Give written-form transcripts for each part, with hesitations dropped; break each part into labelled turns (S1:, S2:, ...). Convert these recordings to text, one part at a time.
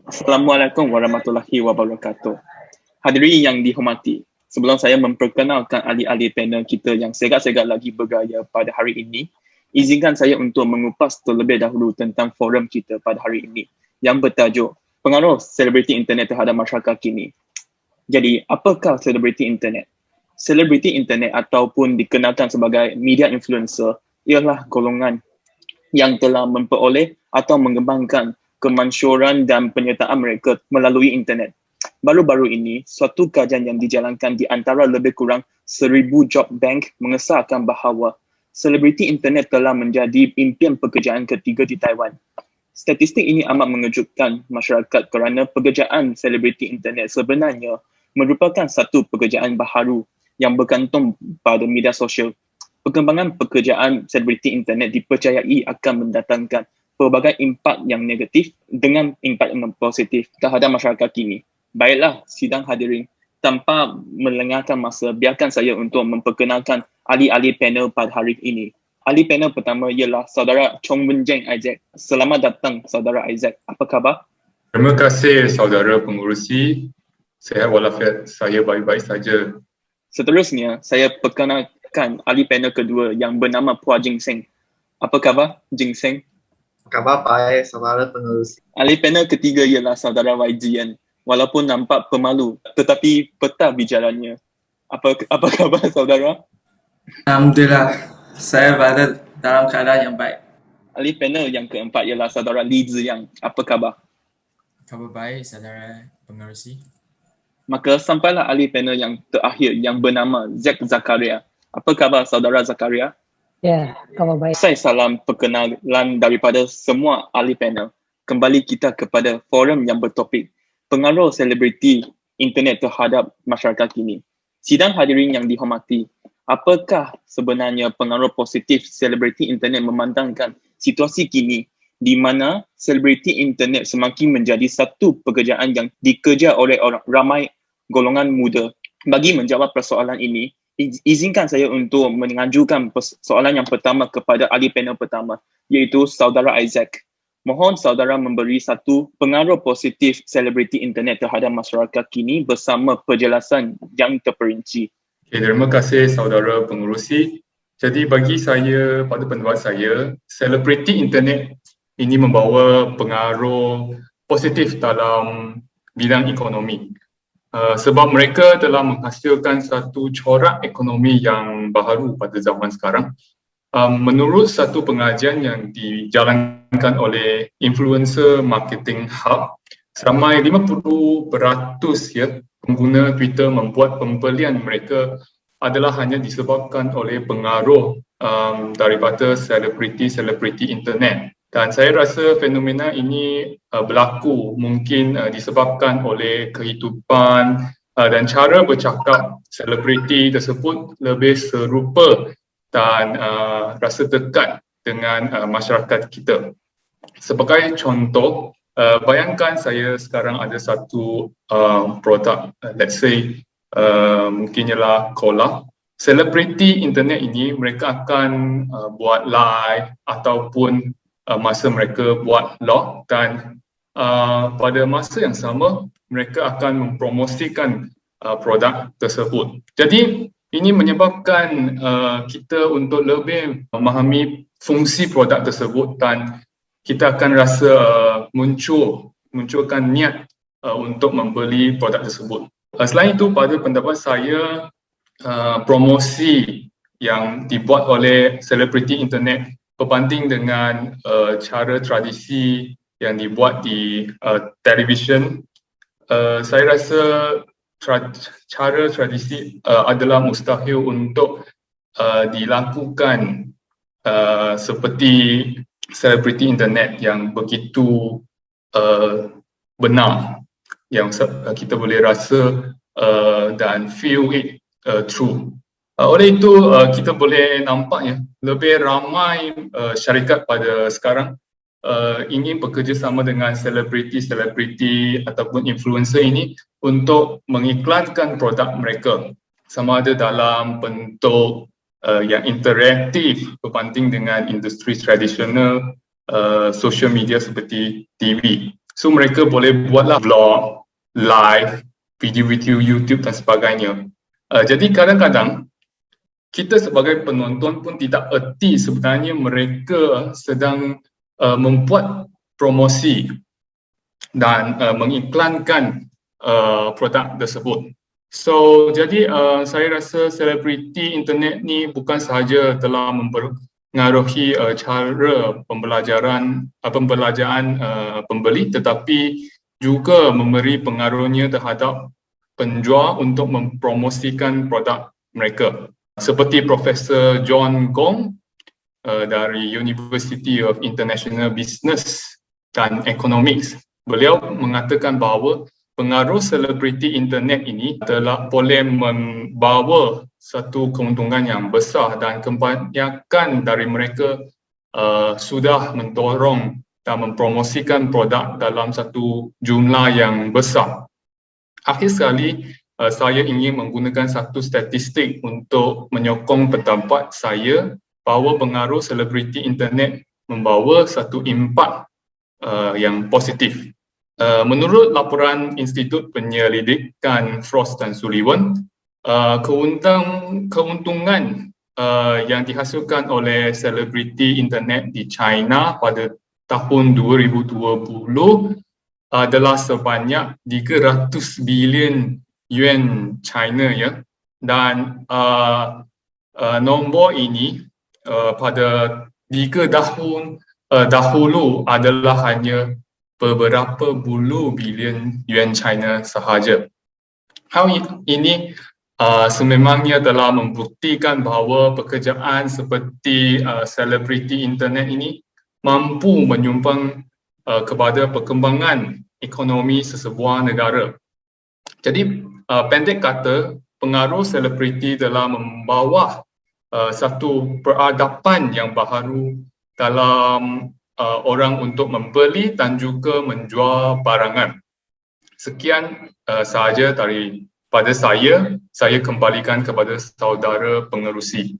S1: Assalamualaikum warahmatullahi wabarakatuh. Hadirin yang dihormati, sebelum saya memperkenalkan ahli-ahli panel kita yang segak-segak lagi bergaya pada hari ini, izinkan saya untuk mengupas terlebih dahulu tentang forum kita pada hari ini yang bertajuk Pengaruh Selebriti Internet terhadap Masyarakat Kini. Jadi, apakah selebriti internet? Selebriti internet ataupun dikenalkan sebagai media influencer ialah golongan yang telah memperoleh atau mengembangkan kemasyhuran dan penyertaan mereka melalui internet. Baru-baru ini, suatu kajian yang dijalankan di antara lebih kurang 1,000 job bank mengesahkan bahawa selebriti internet telah menjadi impian pekerjaan ketiga di Taiwan. Statistik ini amat mengejutkan masyarakat kerana pekerjaan selebriti internet sebenarnya merupakan satu pekerjaan baharu yang bergantung pada media sosial. Perkembangan pekerjaan selebriti internet dipercayai akan mendatangkan pelbagai impak yang negatif dengan impak yang positif terhadap masyarakat kini. Baiklah, sidang hadirin, tanpa melengahkan masa, biarkan saya untuk memperkenalkan ahli-ahli panel pada hari ini. Ahli panel pertama ialah saudara Chong Wen Jeng Isaac. Selamat datang saudara Isaac. Apa khabar?
S2: Terima kasih saudara pengurusi. Sihat walafiat, saya baik-baik saja.
S1: Seterusnya, saya perkenalkan ahli panel kedua yang bernama Puan Jing Seng. Apa khabar, Jing Seng?
S3: Khabar baik, saudara pengurusi.
S1: Ahli panel ketiga ialah saudara YGN. Walaupun nampak pemalu, tetapi petah bicaranya. Apa khabar saudara?
S4: Alhamdulillah, saya berada dalam keadaan yang baik.
S1: Ahli panel yang keempat ialah saudara Li Ziyang. Apa khabar?
S5: Khabar baik, saudara pengerusi.
S1: Maka sampailah ahli panel yang terakhir yang bernama Zack Zakaria. Apa khabar saudara Zakaria?
S6: Ya, khabar baik.
S1: Saya salam perkenalan daripada semua ahli panel. Kembali kita kepada forum yang bertopik pengaruh selebriti internet terhadap masyarakat kini. Sidang hadirin yang dihormati, apakah sebenarnya pengaruh positif selebriti internet memandangkan situasi kini di mana selebriti internet semakin menjadi satu pekerjaan yang dikerja oleh ramai golongan muda? Bagi menjawab persoalan ini, izinkan saya untuk mengajukan soalan yang pertama kepada ahli panel pertama, iaitu saudara Isaac. Mohon saudara memberi satu pengaruh positif selebriti internet terhadap masyarakat kini bersama penjelasan yang terperinci.
S2: Okay, terima kasih saudara pengurusi. Jadi bagi saya, pada pendapat saya, selebriti internet ini membawa pengaruh positif dalam bidang ekonomi. Sebab mereka telah menghasilkan satu corak ekonomi yang baharu pada zaman sekarang. Menurut satu pengajian yang dijalankan oleh Influencer Marketing Hub, seramai 50% ya, pengguna Twitter membuat pembelian mereka adalah hanya disebabkan oleh pengaruh daripada selebriti internet. Dan saya rasa fenomena ini berlaku mungkin disebabkan oleh kehidupan dan cara bercakap selebriti tersebut lebih serupa dan rasa dekat dengan masyarakat kita. Sebagai contoh, bayangkan saya sekarang ada satu produk, let's say mungkin ialah cola. Selebriti internet ini mereka akan buat live ataupun masa mereka buat log, dan pada masa yang sama mereka akan mempromosikan produk tersebut. Jadi ini menyebabkan kita untuk lebih memahami fungsi produk tersebut dan kita akan rasa munculkan niat untuk membeli produk tersebut. Selain itu, pada pendapat saya, promosi yang dibuat oleh selebriti internet berbanding dengan cara tradisi yang dibuat di televisyen, saya rasa cara tradisi adalah mustahil untuk dilakukan seperti selebriti internet yang begitu benar, yang kita boleh rasa dan feel it true. Oleh itu kita boleh nampak ya, lebih ramai syarikat pada sekarang ingin bekerjasama dengan selebriti ataupun influencer ini untuk mengiklankan produk mereka, sama ada dalam bentuk yang interaktif berbanding dengan industri tradisional social media seperti TV. So mereka boleh buatlah vlog, live, video-video YouTube dan sebagainya. Jadi kadang-kadang kita sebagai penonton pun tidak erti sebenarnya mereka sedang membuat promosi dan mengiklankan produk tersebut. So jadi saya rasa selebriti internet ni bukan sahaja telah mempengaruhi cara pembelajaran pembeli, tetapi juga memberi pengaruhnya terhadap penjual untuk mempromosikan produk mereka. Seperti Profesor John Gong dari University of International Business dan Economics, beliau mengatakan bahawa pengaruh selebriti internet ini telah boleh membawa satu keuntungan yang besar dan kebanyakan dari mereka sudah mendorong dan mempromosikan produk dalam satu jumlah yang besar. Akhir sekali, saya ingin menggunakan satu statistik untuk menyokong pendapat saya bahawa pengaruh selebriti internet membawa satu impak yang positif. Menurut laporan Institut Penyelidikan Frost dan Sullivan, keuntungan yang dihasilkan oleh selebriti internet di China pada tahun 2020 adalah sebanyak 300 bilion yuan China, ya. Dan nombor ini pada 3 tahun dahulu adalah hanya beberapa puluh bilion yuan China sahaja. Hal ini sememangnya telah membuktikan bahawa pekerjaan seperti selebriti internet ini mampu menyumbang kepada perkembangan ekonomi sesebuah negara. Jadi pendek kata, pengaruh selebriti telah membawa satu peradaban yang baharu dalam orang untuk membeli dan juga menjual barangan. Sekian sahaja daripada saya kembalikan kepada saudara pengerusi.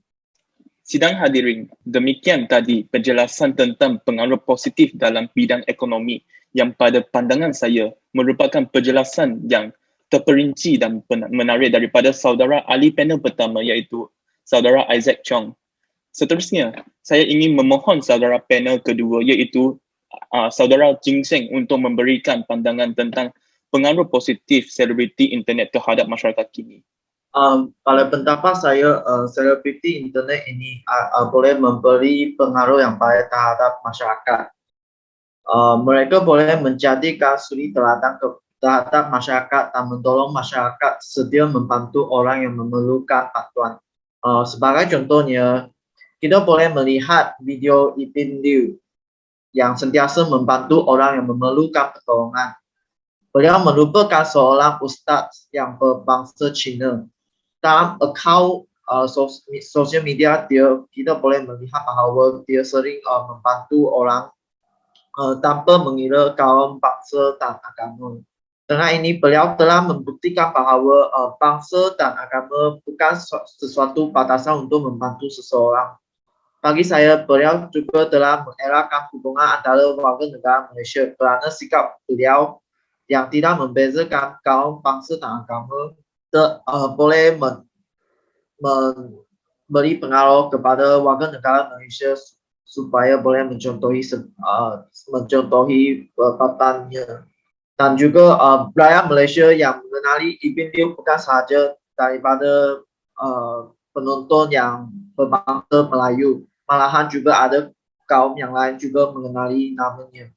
S1: Sidang hadirin, demikian tadi penjelasan tentang pengaruh positif dalam bidang ekonomi yang pada pandangan saya merupakan penjelasan yang terperinci dan menarik daripada saudara ahli panel pertama, iaitu saudara Isaac Chong. Seterusnya, saya ingin memohon saudara panel kedua, iaitu saudara Jing Seng, untuk memberikan pandangan tentang pengaruh positif selebriti internet terhadap masyarakat kini.
S3: Pada pendapat saya, selebriti internet ini boleh memberi pengaruh yang baik terhadap masyarakat. Mereka boleh menjadikan suri teladan terhadap masyarakat dan mendorong masyarakat sedia membantu orang yang memerlukan bantuan. Sebagai contohnya, kita boleh melihat video Ipin Liu yang sentiasa membantu orang yang memerlukan pertolongan. Beliau merupakan seorang ustaz yang berbangsa Cina. Dalam akaun sosial media dia, kita boleh melihat bahawa dia sering membantu orang tanpa mengira kaum, bangsa dan agama. Dengan ini, beliau telah membuktikan bahawa bangsa dan agama bukan sesuatu batasan untuk membantu seseorang. Bagi saya, beliau juga telah mengelakkan hubungan antara warga negara Malaysia kerana sikap beliau yang tidak membezakan kaum, bangsa dan agama boleh memberi pengaruh kepada warga negara Malaysia supaya boleh mencontohi perbuatannya. Dan juga rakyat Malaysia yang mengenali Ipin Liu bukan sahaja daripada penonton yang berbangsa Melayu, malahan juga ada kaum yang lain juga mengenali namanya.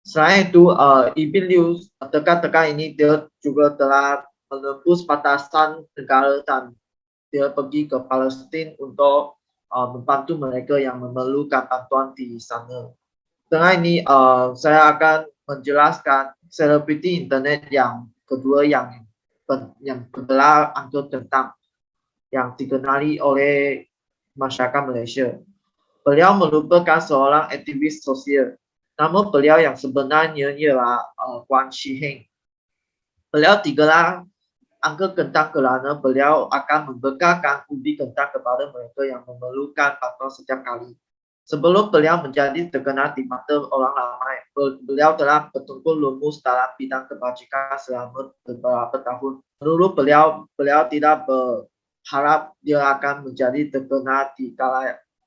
S3: Selain itu, Ipin Liu tekan-tekan ini dia juga telah menembus batasan negara dan dia pergi ke Palestin untuk membantu mereka yang memerlukan bantuan di sana. Dengan ini, saya akan menjelaskan selebriti internet yang kedua yang bergelar Uncle Kentang yang dikenali oleh masyarakat Malaysia. Beliau merupakan seorang aktivis sosial. Nama beliau yang sebenarnya ialah Guan Shiheng. Beliau digelar Uncle Kentang kerana beliau akan membekalkan ubi kentang kepada mereka yang memerlukan bantuan setiap kali. Sebelum beliau menjadi terkenal di mata orang ramai, beliau telah betul-betul lumus dalam bidang kebajikan selama beberapa tahun. Menurut beliau tidak berharap dia akan menjadi terkenal di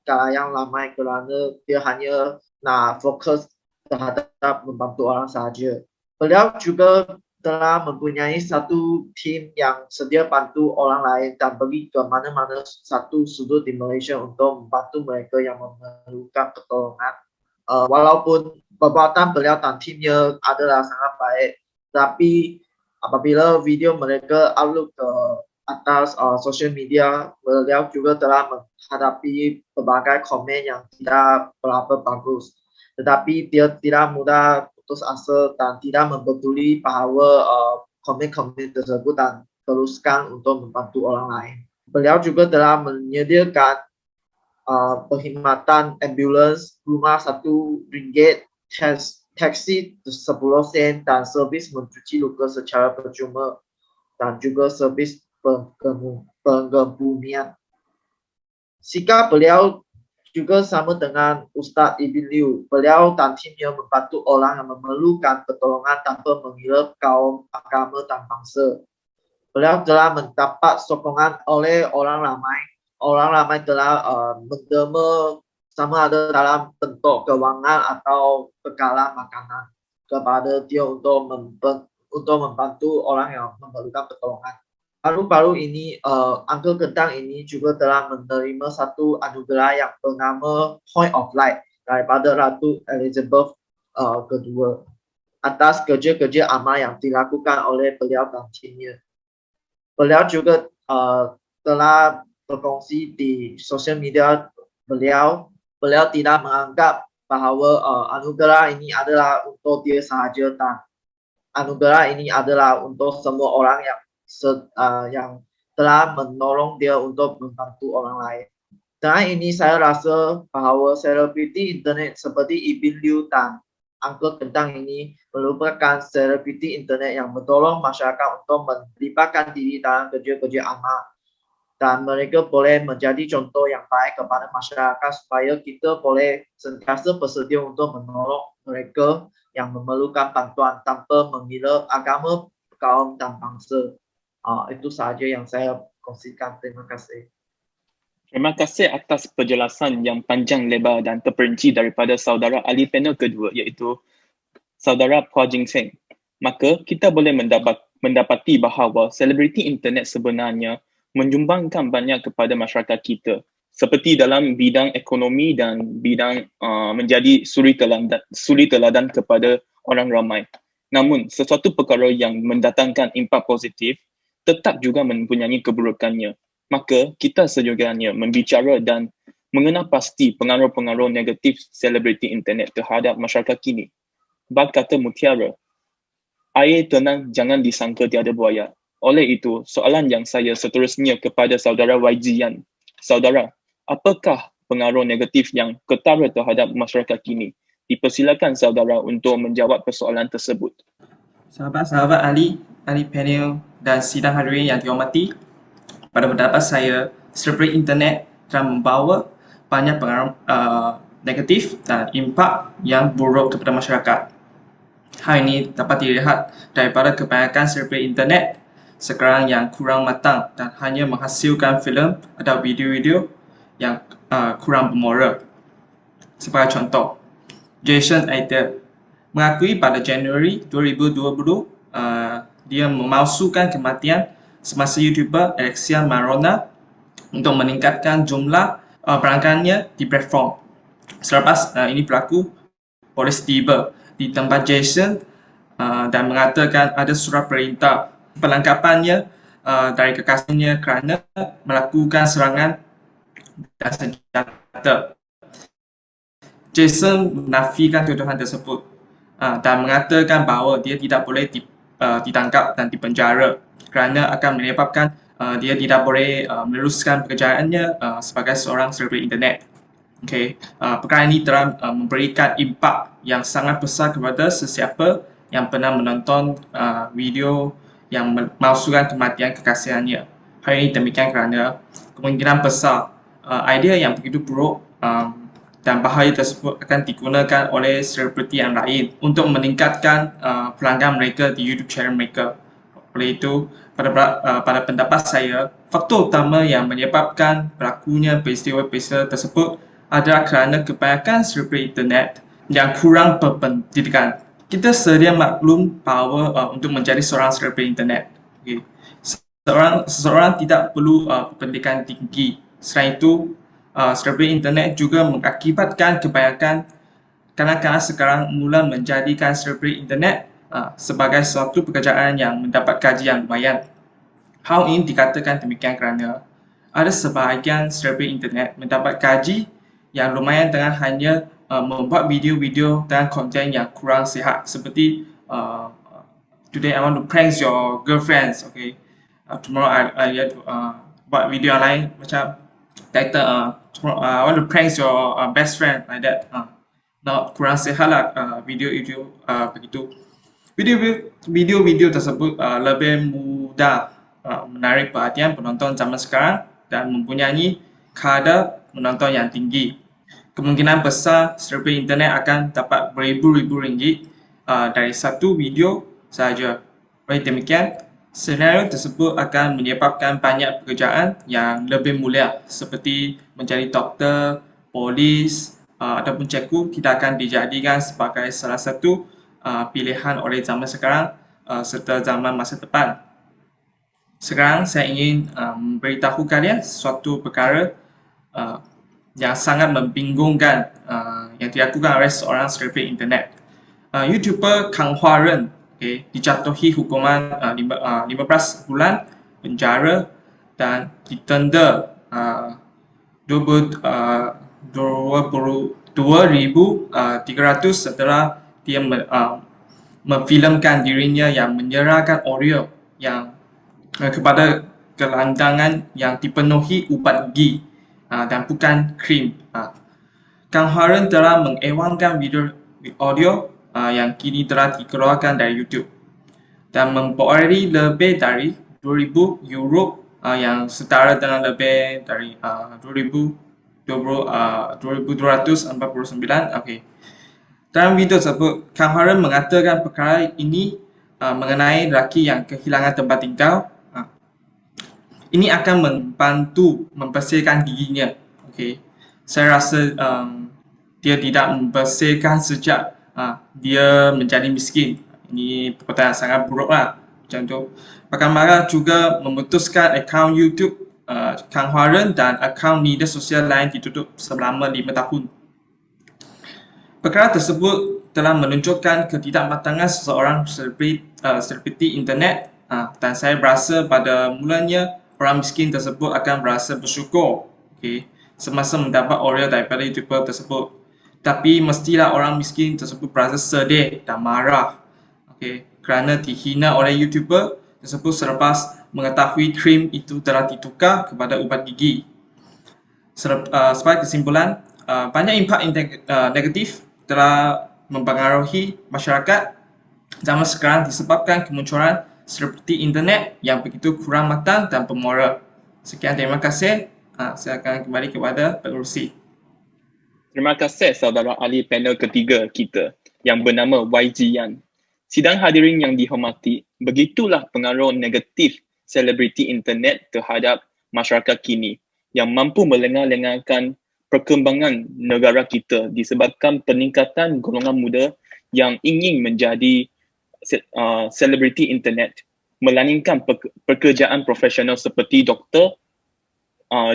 S3: kalangan ramai kerana dia hanya nak fokus terhadap membantu orang sahaja. Beliau juga telah mempunyai satu tim yang sedia bantu orang lain dan pergi ke mana-mana satu sudut di Malaysia untuk membantu mereka yang memerlukan pertolongan. Walaupun perbuatan beliau dan timnya adalah sangat baik, tapi apabila video mereka upload ke atas social media, beliau juga telah menghadapi berbagai komen yang tidak berapa bagus. Tetapi dia tidak mudah putus asa dan tidak membetuli bahawa komen-komen tersebut dan teruskan untuk membantu orang lain. Beliau juga telah menyediakan perkhidmatan ambulans rumah RM1, taksi 10 sen dan servis mencuci luka secara percuma dan juga servis penggembumian. Sikap beliau juga sama dengan Ustaz Ibn Liu. Beliau dan timnya membantu orang yang memerlukan pertolongan tanpa mengira kaum, agama dan bangsa. Beliau telah mendapat sokongan oleh orang ramai. Orang ramai telah menderma sama ada dalam bentuk kewangan atau bekalan makanan kepada dia untuk membantu orang yang memerlukan pertolongan. Baru-baru ini, Uncle Kentang ini juga telah menerima satu anugerah yang bernama Point of Light daripada Ratu Elizabeth kedua atas kerja-kerja amal yang dilakukan oleh beliau dan timnya. Beliau juga telah berkongsi di sosial media beliau tidak menganggap bahawa anugerah ini adalah untuk dia sahaja dan anugerah ini adalah untuk semua orang yang telah menolong dia untuk membantu orang lain. Dengan ini saya rasa bahawa selebriti internet seperti Ibn Liu dan Uncle Kentang ini merupakan selebriti internet yang menolong masyarakat untuk melibatkan diri dalam kerja-kerja amal. Dan mereka boleh menjadi contoh yang baik kepada masyarakat supaya kita boleh sentiasa bersedia untuk menolong mereka yang memerlukan bantuan tanpa mengira agama, kaum dan bangsa. Itu sahaja yang saya kongsikan. Terima kasih.
S1: Terima kasih atas penjelasan yang panjang lebar dan terperinci daripada saudara ahli panel kedua iaitu saudara Phua Jing Seng. Maka kita boleh mendapati bahawa selebriti internet sebenarnya menyumbangkan banyak kepada masyarakat kita seperti dalam bidang ekonomi dan bidang menjadi suri teladan kepada orang ramai. Namun sesuatu perkara yang mendatangkan impak positif tetap juga mempunyai keburukannya. Maka kita seyogianya membicara dan mengenal pasti pengaruh-pengaruh negatif selebriti internet terhadap masyarakat kini. Bab kata mutiara, air tenang jangan disangka tiada buaya. Oleh itu, soalan yang saya seterusnya kepada saudara YG Yan. Saudara, apakah pengaruh negatif yang ketara terhadap masyarakat kini? Dipersilakan saudara untuk menjawab persoalan tersebut.
S4: Sahabat-sahabat ahli panel dan sidang hadirin yang dihormati, pada pendapat saya, selebriti internet telah membawa banyak pengaruh negatif dan impak yang buruk kepada masyarakat. Hal ini dapat dilihat daripada kebanyakan selebriti internet sekarang yang kurang matang dan hanya menghasilkan filem atau video-video yang kurang bermoral. Sebagai contoh, Jason Ader mengakui pada Januari 2020 dia memalsukan kematian semasa YouTuber Alexia Marona untuk meningkatkan jumlah pelanggannya di platform. Selepas ini berlaku, polis tiba di tempat Jason dan mengatakan ada surat perintah penangkapannya dari kekasihnya kerana melakukan serangan dan senjata. Jason menafikan tuduhan tersebut dan mengatakan bahawa dia tidak boleh ditangkap dan dipenjara kerana akan menyebabkan dia tidak boleh meneruskan pekerjaannya sebagai seorang selebriti internet. Perkara ini telah memberikan impak yang sangat besar kepada sesiapa yang pernah menonton video yang memalsukan kematian kekasihannya. Hal ini demikian kerana kemungkinan besar idea yang begitu buruk dan bahaya tersebut akan digunakan oleh selebriti yang lain untuk meningkatkan pelanggan mereka di YouTube channel mereka. Oleh itu, pada pendapat saya, faktor utama yang menyebabkan berlakunya peristiwa-peristiwa tersebut adalah kerana kebanyakan selebriti internet yang kurang berpendidikan. Kita sedia maklum bahawa untuk menjadi seorang selebriti internet, okay, seseorang tidak perlu pendidikan tinggi. Selain itu, selebriti internet juga mengakibatkan kebanyakan kanak-kanak sekarang mula menjadikan selebriti internet sebagai suatu pekerjaan yang mendapat gaji yang lumayan. Hal ini dikatakan demikian kerana ada sebahagian selebriti internet mendapat gaji yang lumayan dengan hanya membuat video-video dengan konten yang kurang sihat, seperti today I want to prank your girlfriends, okay. Tomorrow I buat video yang lain macam title I want to prank your best friend, like that. Kurang sihat lah video-video begitu. Video-video tersebut lebih mudah menarik perhatian penonton zaman sekarang dan mempunyai kadar menonton yang tinggi. Kemungkinan besar selebriti internet akan dapat beribu-ribu ringgit dari satu video sahaja. Oleh demikian, senario tersebut akan menyebabkan banyak pekerjaan yang lebih mulia seperti menjadi doktor, polis ataupun cikgu tidak akan dijadikan sebagai salah satu pilihan oleh zaman sekarang serta zaman masa depan. Sekarang saya ingin memberitahu kalian suatu perkara yang sangat membingungkan yang dilakukan oleh seorang selebriti internet. YouTuber Kang Hua Ren dijatuhi hukuman 15 bulan penjara dan ditenda 2,300 setelah dia memfilmkan dirinya yang menyerahkan audio yang kepada gelandangan yang dipenuhi ubat gigi dan bukan krim. Kang Hua Ren telah mengewankan video audio yang kini telah dikeluarkan dari YouTube dan memperoleh lebih dari 2,000 euro yang setara dengan lebih dari 2,249. Okay. Dalam video tersebut, Kang Hua Ren mengatakan perkara ini mengenai lelaki yang kehilangan tempat tinggal. Ini akan membantu membersihkan giginya. Okay. Saya rasa dia tidak membersihkan sejak dia menjadi miskin. Ini perkataan sangat buruk lah. Macam tu. Pakar juga memutuskan akaun YouTube Kang Hua Ren dan akaun media sosial lain ditutup selama 5 tahun. Perkara tersebut telah menunjukkan ketidakmatangan seseorang selebriti internet dan saya berasa pada mulanya orang miskin tersebut akan berasa bersyukur semasa mendapat audio daripada YouTuber tersebut. Tapi mestilah orang miskin tersebut berasa sedih dan marah kerana dihina oleh YouTuber tersebut selepas mengetahui krim itu telah ditukar kepada ubat gigi. Sebagai kesimpulan, banyak impak negatif telah mempengaruhi masyarakat zaman sekarang disebabkan kemunculan selebriti internet yang begitu kurang matang dan pemora. Sekian, terima kasih. Saya akan kembali kepada pengerusi.
S1: Terima kasih saudara ahli panel ketiga kita yang bernama YG Yan. Sidang hadirin yang dihormati, begitulah pengaruh negatif selebriti internet terhadap masyarakat kini yang mampu melengah-lengahkan perkembangan negara kita disebabkan peningkatan golongan muda yang ingin menjadi selebriti internet, melainkan pekerjaan profesional seperti doktor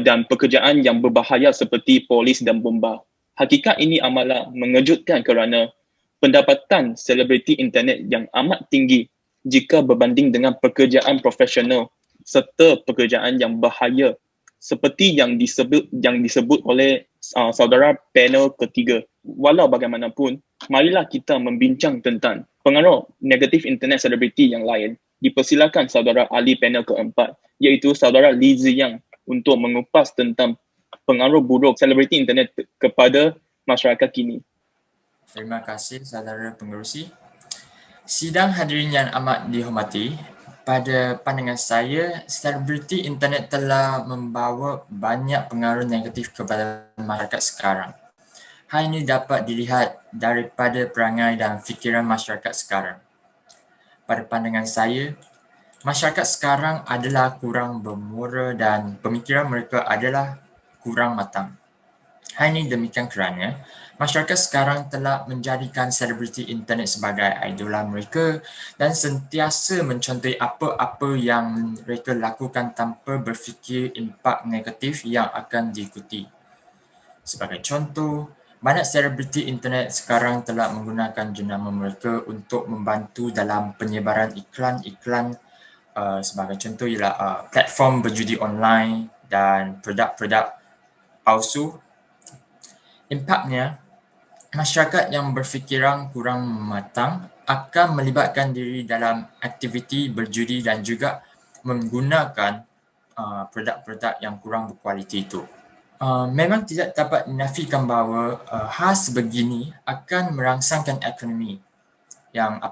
S1: dan pekerjaan yang berbahaya seperti polis dan bomba. Hakikat ini amatlah mengejutkan kerana pendapatan selebriti internet yang amat tinggi jika berbanding dengan pekerjaan profesional serta pekerjaan yang bahaya seperti yang disebut oleh saudara panel ketiga. Walau bagaimanapun, marilah kita membincang tentang pengaruh negatif internet selebriti yang lain. Dipersilakan saudara ahli panel keempat, iaitu saudara Li Ziyang untuk mengupas tentang pengaruh buruk selebriti internet kepada masyarakat kini.
S5: Terima kasih saudara pengerusi. Sidang hadirin yang amat dihormati, pada pandangan saya, selebriti internet telah membawa banyak pengaruh negatif kepada masyarakat sekarang. Hal ini dapat dilihat daripada perangai dan fikiran masyarakat sekarang. Pada pandangan saya, masyarakat sekarang adalah kurang bermuara dan pemikiran mereka adalah kurang matang. Hal ini demikian kerana masyarakat sekarang telah menjadikan selebriti internet sebagai idola mereka dan sentiasa mencontohi apa-apa yang mereka lakukan tanpa berfikir impak negatif yang akan diikuti. Sebagai contoh, banyak selebriti internet sekarang telah menggunakan jenama mereka untuk membantu dalam penyebaran iklan-iklan sebagai contoh ialah platform berjudi online dan produk-produk palsu. Impaknya, masyarakat yang berfikiran kurang matang akan melibatkan diri dalam aktiviti berjudi dan juga menggunakan produk-produk yang kurang berkualiti itu. Memang tidak dapat dinafikan bahawa hal sebegini akan merangsangkan ekonomi yang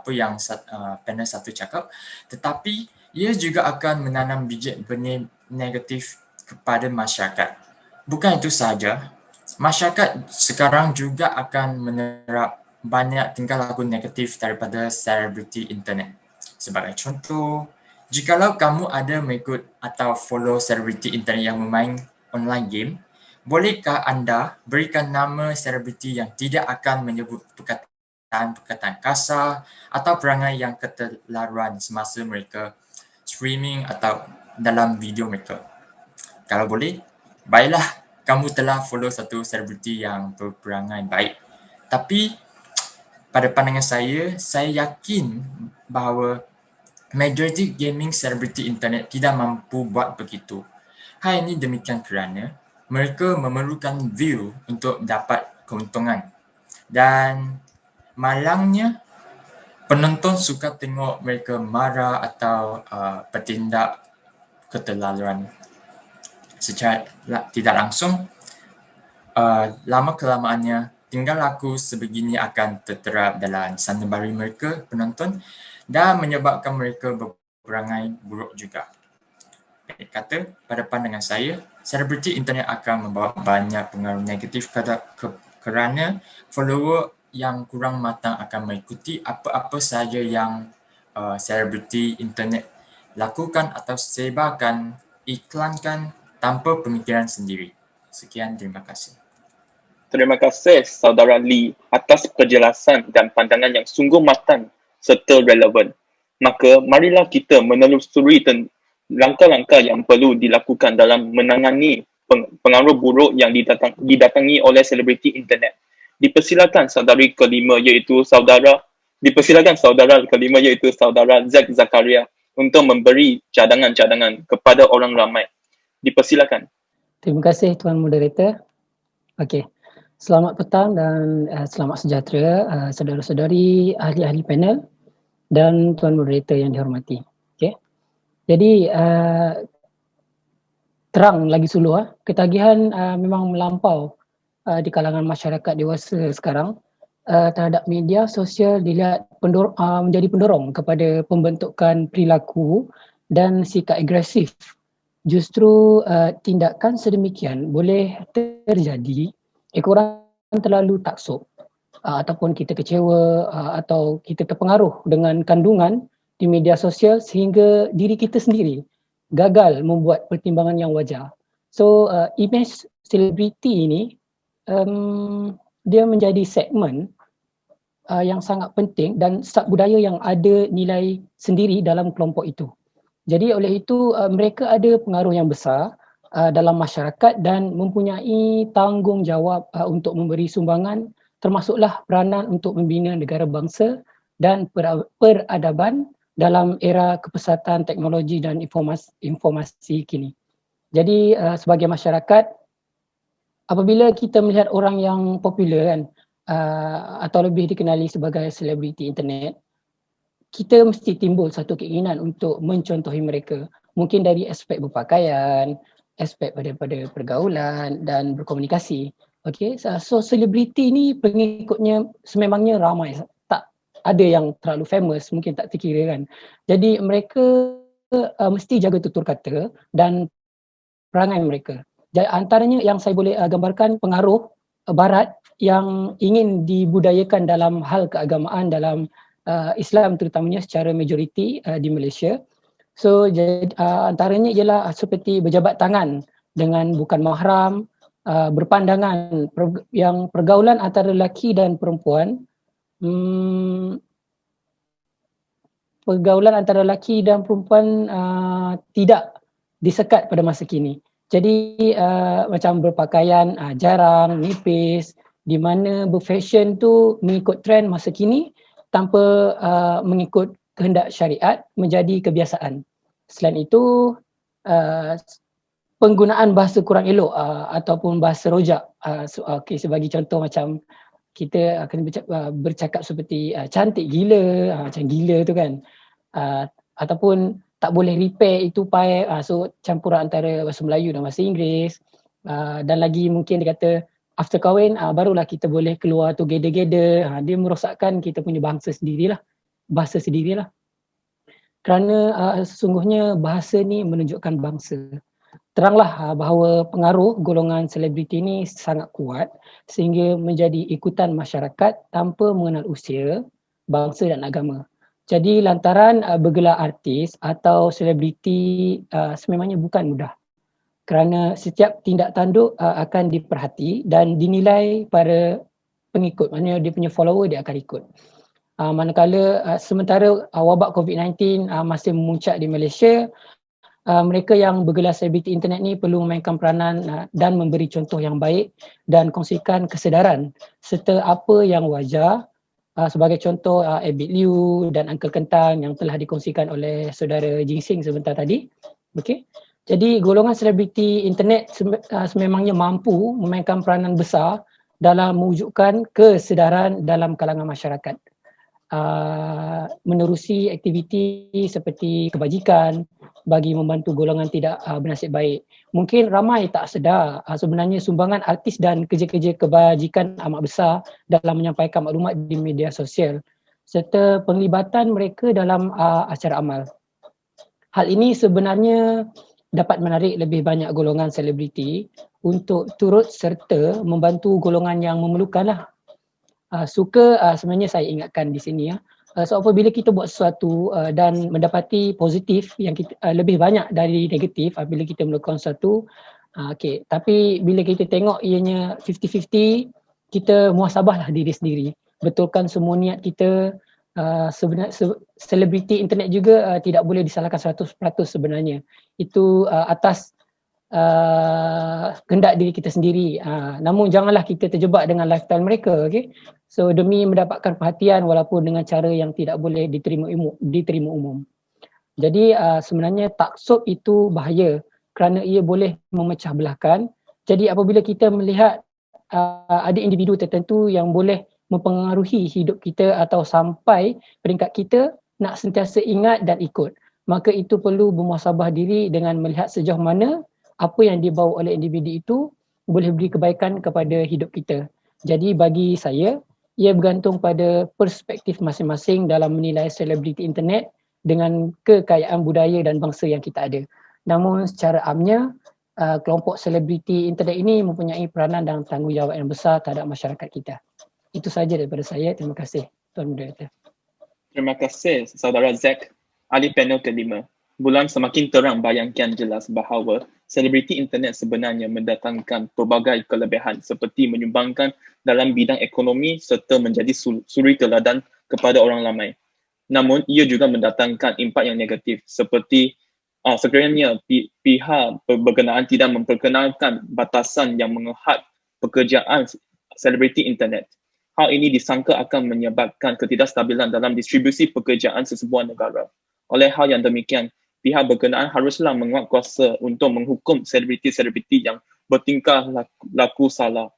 S5: panel satu cakap, tetapi ia juga akan menanam biji benih negatif kepada masyarakat. Bukan itu sahaja, masyarakat sekarang juga akan menerap banyak tingkah laku negatif daripada selebriti internet. Sebagai contoh, jikalau kamu ada mengikut atau follow selebriti internet yang bermain online game, bolehkah anda berikan nama selebriti yang tidak akan menyebut perkataan kasar atau perangai yang keterlaluan semasa mereka streaming atau dalam video mereka? Kalau boleh, baiklah kamu telah follow satu selebriti yang berperangai baik. Tapi pada pandangan saya yakin bahawa majoriti gaming selebriti internet tidak mampu buat begitu. Hal ini demikian kerana mereka memerlukan view untuk dapat keuntungan. Dan malangnya, penonton suka tengok mereka marah atau bertindak keterlaluan. Secara tidak langsung, lama kelamaannya, tingkah laku sebegini akan tertera dalam sanubari mereka, penonton, dan menyebabkan mereka berperangai buruk juga. Pendek kata, pada pandangan saya, selebriti internet akan membawa banyak pengaruh negatif kerana follower yang kurang matang akan mengikuti apa-apa sahaja yang selebriti internet lakukan atau sebarkan, iklankan tanpa pemikiran sendiri. Sekian, terima kasih.
S1: Terima kasih saudara Lee atas penjelasan dan pandangan yang sungguh matang serta relevan. Maka marilah kita menelusuri langkah-langkah yang perlu dilakukan dalam menangani pengaruh buruk yang didatangi oleh selebriti internet. Dipersilakan saudara kelima iaitu saudara Zack Zakaria untuk memberi cadangan-cadangan kepada orang ramai. Dipersilakan.
S6: Terima kasih Tuan Moderator. Okey. Selamat petang dan selamat sejahtera saudara-saudari, ahli-ahli panel dan Tuan Moderator yang dihormati. Okey. Jadi terang lagi suluh ketagihan memang melampau di kalangan masyarakat dewasa sekarang terhadap media sosial dilihat menjadi pendorong kepada pembentukan perilaku dan sikap agresif. Justru tindakan sedemikian boleh terjadi orang terlalu taksub ataupun kita kecewa atau kita terpengaruh dengan kandungan di media sosial sehingga diri kita sendiri gagal membuat pertimbangan yang wajar. So image selebriti ini dia menjadi segmen yang sangat penting dan budaya yang ada nilai sendiri dalam kelompok itu. Jadi oleh itu mereka ada pengaruh yang besar dalam masyarakat dan mempunyai tanggungjawab untuk memberi sumbangan, termasuklah peranan untuk membina negara bangsa dan peradaban dalam era kepesatan teknologi dan informasi kini. Jadi sebagai masyarakat, apabila kita melihat orang yang popular kan, atau lebih dikenali sebagai selebriti internet, kita mesti timbul satu keinginan untuk mencontohi mereka. Mungkin dari aspek berpakaian, aspek daripada pergaulan dan berkomunikasi. Okay, so selebriti ni pengikutnya sememangnya ramai. Tak ada yang terlalu famous, mungkin tak terkira kan. Jadi mereka mesti jaga tutur kata dan perangai mereka. Jadi, antaranya yang saya boleh gambarkan pengaruh Barat yang ingin dibudayakan dalam hal keagamaan dalam Islam terutamanya secara majoriti di Malaysia. So antaranya ialah seperti berjabat tangan dengan bukan mahram, berpandangan yang pergaulan antara lelaki dan perempuan, pergaulan antara lelaki dan perempuan tidak disekat pada masa kini. Jadi macam berpakaian jarang, nipis, di mana berfashion tu mengikut trend masa kini tanpa mengikut kehendak syariat menjadi kebiasaan. Selain itu, penggunaan bahasa kurang elok ataupun bahasa rojak. Sebagai contoh macam kita akan bercakap seperti cantik gila, macam gila tu kan. Ataupun tak boleh repair itu pipe, so campuran antara bahasa Melayu dan bahasa Inggeris. Dan lagi mungkin dia kata after kahwin barulah kita boleh keluar together. Dia merosakkan kita punya bahasa sendirilah. Kerana sesungguhnya bahasa ni menunjukkan bangsa. Teranglah bahawa pengaruh golongan selebriti ni sangat kuat sehingga menjadi ikutan masyarakat tanpa mengenal usia, bangsa dan agama. Jadi lantaran bergelar artis atau selebriti sememangnya bukan mudah. Kerana setiap tindak tanduk akan diperhati dan dinilai para pengikut. Maksudnya dia punya follower dia akan ikut. Manakala sementara wabak COVID-19 masih memuncak di Malaysia, mereka yang bergelar selebriti internet ni perlu memainkan peranan dan memberi contoh yang baik dan kongsikan kesedaran serta apa yang wajar, sebagai contoh Abid Liu dan Uncle Kentang yang telah dikongsikan oleh saudara Jingsing sebentar tadi. Okey. Jadi golongan selebriti internet sememangnya mampu memainkan peranan besar dalam mewujudkan kesedaran dalam kalangan masyarakat. Menerusi aktiviti seperti kebajikan bagi membantu golongan tidak bernasib baik. Mungkin ramai tak sedar sebenarnya sumbangan artis dan kerja-kerja kebajikan amat besar dalam menyampaikan maklumat di media sosial serta penglibatan mereka dalam acara amal. Hal ini sebenarnya dapat menarik lebih banyak golongan selebriti untuk turut serta membantu golongan yang memerlukanlah. Sebenarnya saya ingatkan di sini so apabila kita buat sesuatu dan mendapati positif yang kita lebih banyak dari negatif apabila kita melakukan sesuatu, tapi bila kita tengok ianya 50-50, kita muhasabahlah diri sendiri, betulkan semua niat kita. Sebenarnya selebriti internet juga tidak boleh disalahkan 100% sebenarnya. Itu atas kehendak diri kita sendiri. Namun janganlah kita terjebak dengan lifestyle mereka, okey. So demi mendapatkan perhatian walaupun dengan cara yang tidak boleh diterima umum. Jadi sebenarnya taksub itu bahaya kerana ia boleh memecah belahkan. Jadi apabila kita melihat ada individu tertentu yang boleh mempengaruhi hidup kita atau sampai peringkat kita nak sentiasa ingat dan ikut, maka itu perlu bermuhasabah diri dengan melihat sejauh mana apa yang dibawa oleh individu itu boleh beri kebaikan kepada hidup kita. Jadi bagi saya, ia bergantung pada perspektif masing-masing dalam menilai selebriti internet dengan kekayaan budaya dan bangsa yang kita ada. Namun secara amnya, kelompok selebriti internet ini mempunyai peranan dan tanggungjawab yang besar terhadap masyarakat kita. Itu sahaja daripada saya. Terima kasih, Tuan Moderator.
S1: Terima kasih, Saudara Zack. Ahli panel kelima. Bulan semakin terang bayangkan jelas bahawa selebriti internet sebenarnya mendatangkan pelbagai kelebihan seperti menyumbangkan dalam bidang ekonomi serta menjadi suri teladan kepada orang ramai. Namun, ia juga mendatangkan impak yang negatif seperti sekiranya pihak berkenaan tidak memperkenalkan batasan yang menghad pekerjaan selebriti internet. Hal ini disangka akan menyebabkan ketidakstabilan dalam distribusi pekerjaan sesebuah negara. Oleh hal yang demikian, pihak berkenaan haruslah menguatkuasa untuk menghukum selebriti-selebriti yang bertingkah laku salah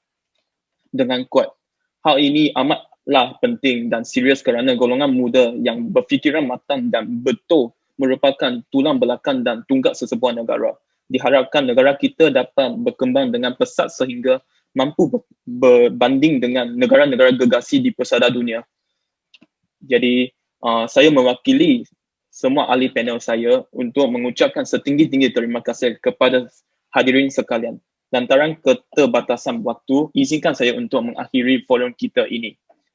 S1: dengan kuat. Hal ini amatlah penting dan serius kerana golongan muda yang berfikiran matang dan betul merupakan tulang belakang dan tunggak sesebuah negara. Diharapkan negara kita dapat berkembang dengan pesat sehingga mampu berbanding dengan negara-negara gegasi di pesada dunia. Jadi saya mewakili semua ahli panel saya untuk mengucapkan setinggi-tinggi terima kasih kepada hadirin sekalian. lantaran keterbatasan waktu, izinkan saya untuk mengakhiri forum kita ini.